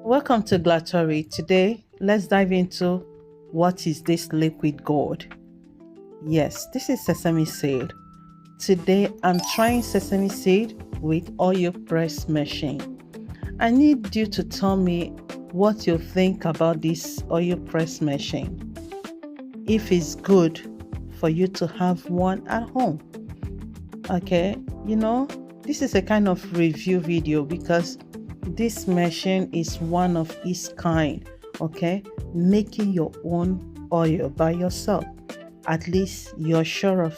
Welcome to Glatory. Today, let's dive into what is this liquid gold. Yes, this is sesame seed. Today, I'm trying sesame seed with oil press machine. I need you to tell me what you think about this oil press machine. If it's good for you to have one at home. Okay, this is a kind of review video because this machine is one of its kind. Okay, making your own oil by yourself. At least you're sure of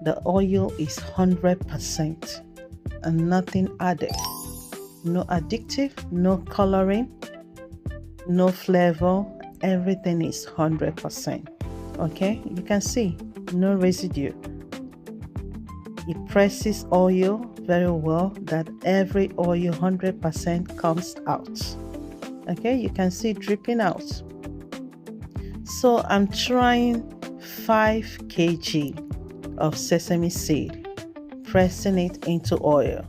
the oil is 100% and nothing added. No addictive, no coloring, no flavor. Everything is 100%. Okay, you can see no residue. It presses oil very well that every oil 100% comes out. Okay, you can see dripping out. So I'm trying 5 kg of sesame seed, pressing it into oil.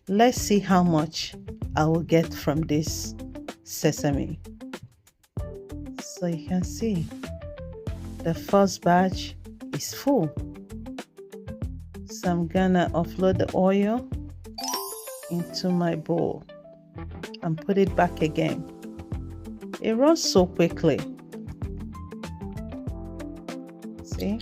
Let's see how much I will get from this sesame. So you can see the first batch is full. So I'm gonna offload the oil into my bowl and put it back again. It runs so quickly. See?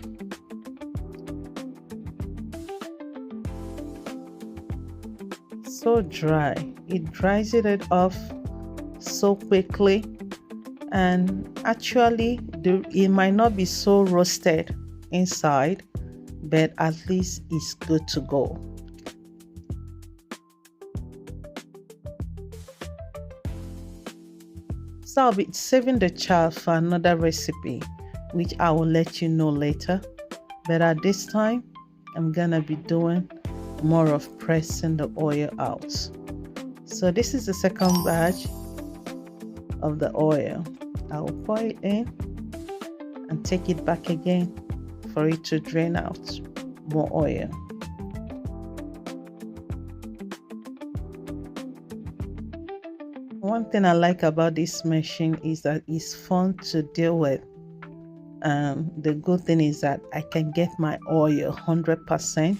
So dry. It dries it off so quickly, and actually it might not be so roasted inside, but at least it's good to go. So I'll be saving the child for another recipe, which I will let you know later. But at this time, I'm gonna be doing more of pressing the oil out. So this is the second batch of the oil. I will pour it in and take it back again for it to drain out more oil. One thing I like about this machine is that it's fun to deal with. The good thing is that I can get my oil 100%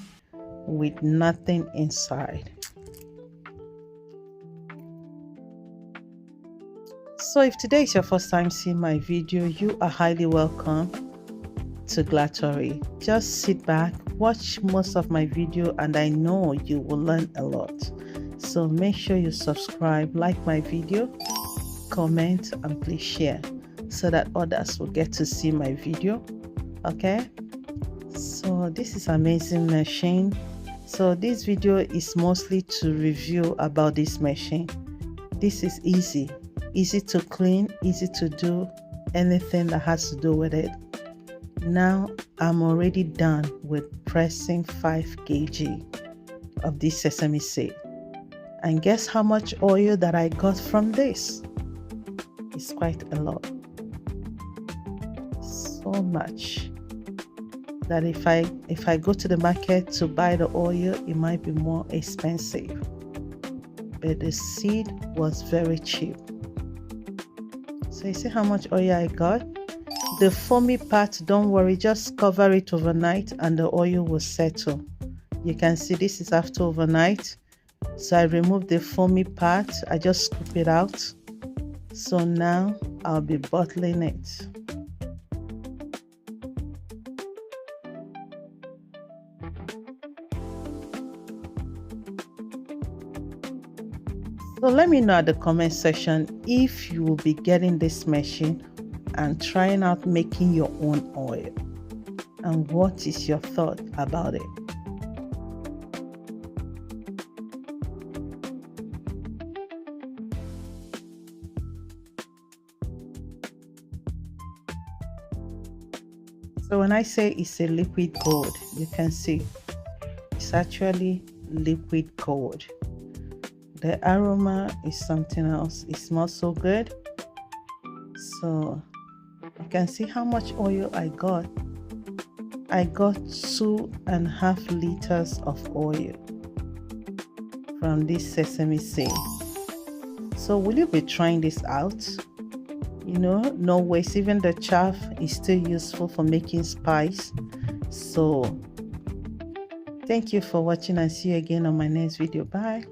with nothing inside. So if today is your first time seeing my video, you are highly welcome to Glatory. Just sit back, watch most of my video, and I know you will learn a lot. So make sure you subscribe, like my video, comment, and please share so that others will get to see my video. Okay, so this is amazing machine. So this video is mostly to review about this machine. This is easy to clean, easy to do anything that has to do with it. Now I'm already done with pressing 5 kg of this sesame seed. And guess how much oil that I got from this? It's quite a lot. So much that if I go to the market to buy the oil, it might be more expensive. But the seed was very cheap. So you see how much oil I got? The foamy part, don't worry, just cover it overnight and the oil will settle. You can see this is after overnight. So I removed the foamy part, I just scoop it out. So now I'll be bottling it. So let me know at the comment section if you will be getting this machine and trying out making your own oil, and what is your thought about it. So when I say it's a liquid gold, you can see it's actually liquid gold. The aroma is something else. It smells so good. So you can see how much oil I got. I got 2.5 liters of oil from this sesame seed. So will you be trying this out? No waste. Even the chaff is still useful for making spice. So thank you for watching, and see you again on my next video. Bye.